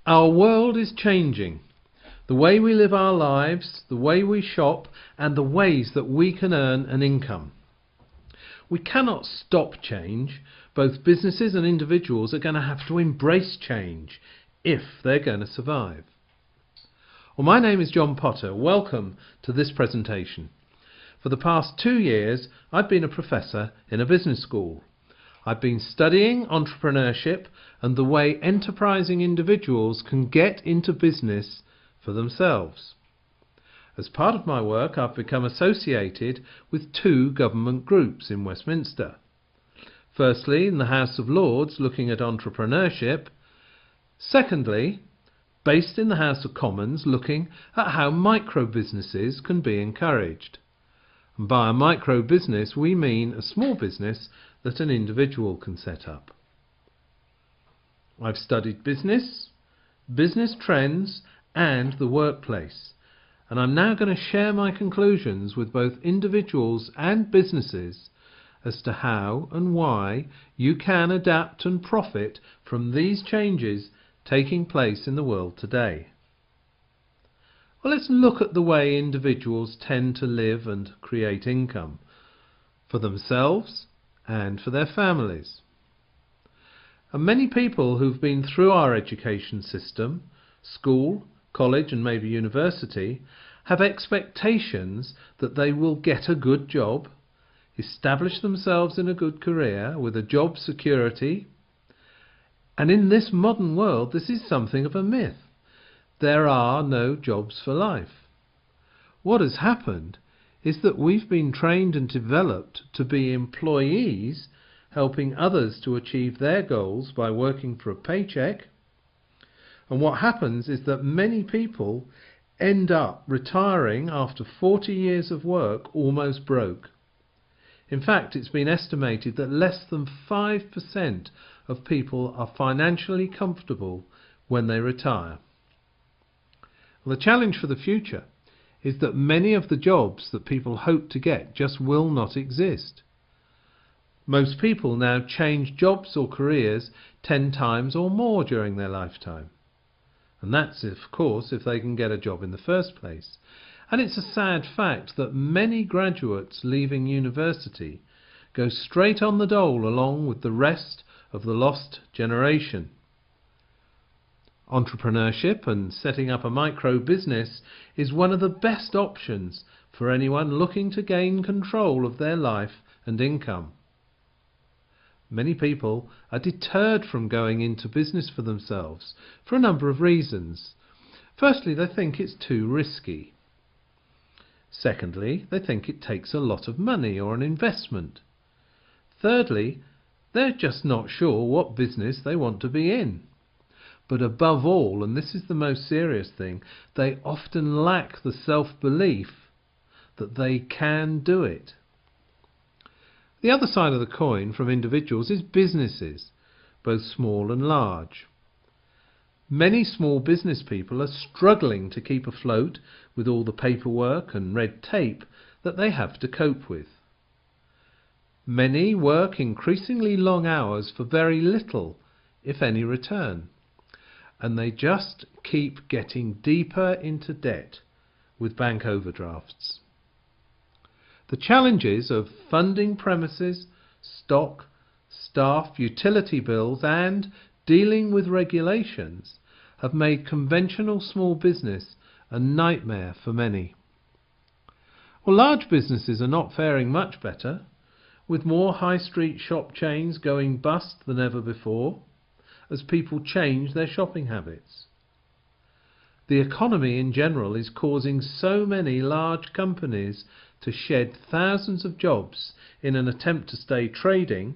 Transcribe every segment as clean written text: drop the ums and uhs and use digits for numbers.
Our world is changing. The way we live our lives, the way we shop, and the ways that we can earn an income. We cannot stop change. Both businesses and individuals are going to have to embrace change if they're going to survive. Well, my name is John Potter. Welcome to this presentation. For the past 2 years, I've been a professor in a business school. I've been studying entrepreneurship and the way enterprising individuals can get into business for themselves. As part of my work, I've become associated with 2 government groups in Westminster. Firstly, in the House of Lords, looking at entrepreneurship. Secondly, based in the House of Commons, looking at how micro-businesses can be encouraged. And by a micro-business, we mean a small business that an individual can set up. I've studied business, business trends, and the workplace, and I'm now going to share my conclusions with both individuals and businesses as to how and why you can adapt and profit from these changes taking place in the world today. Well, let's look at the way individuals tend to live and create income for themselves and for their families. And many people who've been through our education system, school, college and maybe university, have expectations that they will get a good job, establish themselves in a good career with a job security. And in this modern world, this is something of a myth. There are no jobs for life. What has happened is that we've been trained and developed to be employees, helping others to achieve their goals by working for a paycheck. And what happens is that many people end up retiring after 40 years of work almost broke. In fact, it's been estimated that less than 5% of people are financially comfortable when they retire. Well, the challenge for the future is that many of the jobs that people hope to get just will not exist. Most people now change jobs or careers 10 times or more during their lifetime. And that's, of course, if they can get a job in the first place. And it's a sad fact that many graduates leaving university go straight on the dole along with the rest of the lost generation. Entrepreneurship and setting up a micro-business is one of the best options for anyone looking to gain control of their life and income. Many people are deterred from going into business for themselves for a number of reasons. Firstly, they think it's too risky. Secondly, they think it takes a lot of money or an investment. Thirdly, they're just not sure what business they want to be in. But above all, and this is the most serious thing, they often lack the self-belief that they can do it. The other side of the coin from individuals is businesses, both small and large. Many small business people are struggling to keep afloat with all the paperwork and red tape that they have to cope with. Many work increasingly long hours for very little, if any, return. And they just keep getting deeper into debt with bank overdrafts. The challenges of funding premises, stock, staff, utility bills and dealing with regulations have made conventional small business a nightmare for many. Well, large businesses are not faring much better, with more high street shop chains going bust than ever before, as people change their shopping habits. The economy in general is causing so many large companies to shed thousands of jobs in an attempt to stay trading,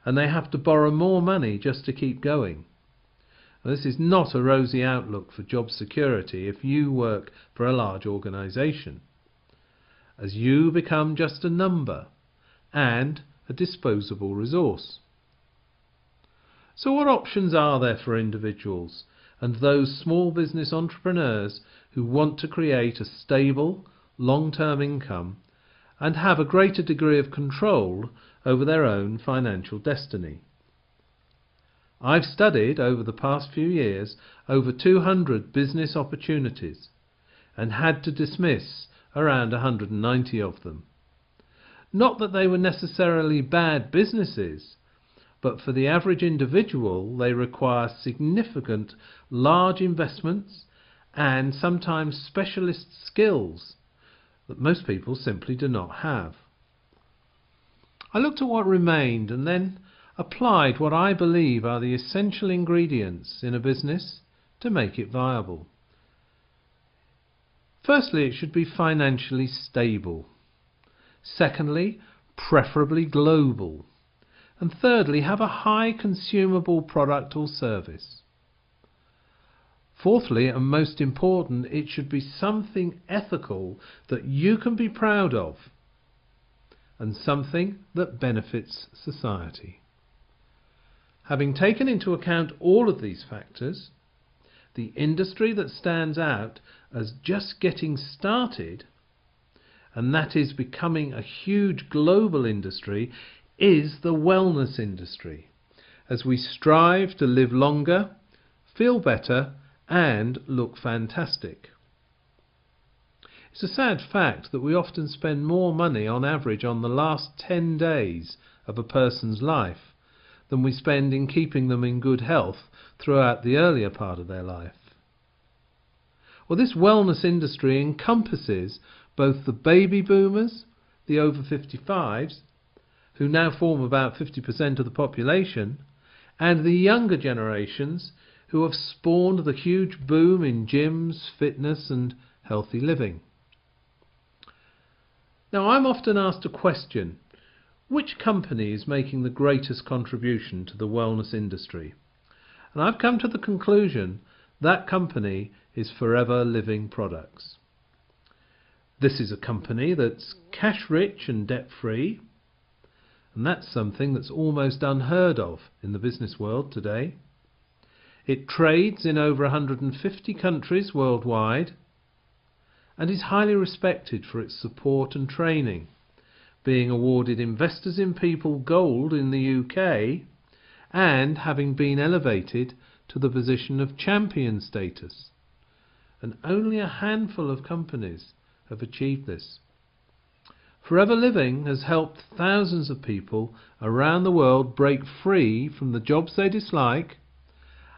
and they have to borrow more money just to keep going. This is not a rosy outlook for job security if you work for a large organisation, as you become just a number and a disposable resource. So what options are there for individuals and those small business entrepreneurs who want to create a stable, long-term income and have a greater degree of control over their own financial destiny? I've studied over the past few years over 200 business opportunities and had to dismiss around 190 of them. Not that they were necessarily bad businesses, but for the average individual they require significant, large investments and sometimes specialist skills that most people simply do not have. I looked at what remained and then applied what I believe are the essential ingredients in a business to make it viable. Firstly, it should be financially stable. Secondly, preferably global. And thirdly, have a high consumable product or service. Fourthly, and most important, it should be something ethical that you can be proud of and something that benefits society. Having taken into account all of these factors, the industry that stands out as just getting started, and that is becoming a huge global industry, is the wellness industry, as we strive to live longer, feel better, and look fantastic. It's a sad fact that we often spend more money on average on the last 10 days of a person's life than we spend in keeping them in good health throughout the earlier part of their life. Well, this wellness industry encompasses both the baby boomers, the over 55s, who now form about 50% of the population, and the younger generations who have spawned the huge boom in gyms, fitness and healthy living. Now, I'm often asked a question: which company is making the greatest contribution to the wellness industry? And I've come to the conclusion that company is Forever Living Products. This is a company that's cash rich and debt free, and that's something that's almost unheard of in the business world today. It trades in over 150 countries worldwide and is highly respected for its support and training, being awarded Investors in People Gold in the UK and having been elevated to the position of champion status. And only a handful of companies have achieved this. Forever Living has helped thousands of people around the world break free from the jobs they dislike,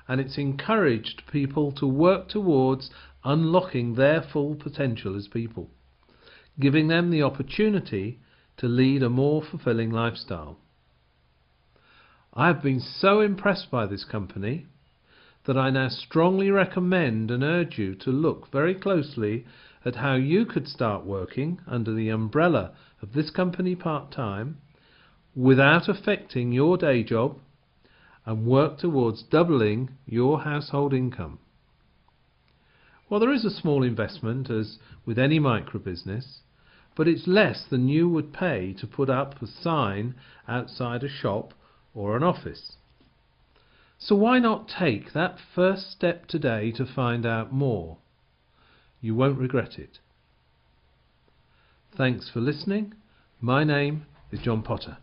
and it's encouraged people to work towards unlocking their full potential as people, giving them the opportunity to lead a more fulfilling lifestyle. I have been so impressed by this company that I now strongly recommend and urge you to look very closely at how you could start working under the umbrella of this company part-time without affecting your day job, and work towards doubling your household income. Well, there is a small investment, as with any micro-business, but it's less than you would pay to put up a sign outside a shop or an office. So why not take that first step today to find out more? You won't regret it. Thanks for listening. My name is John Potter.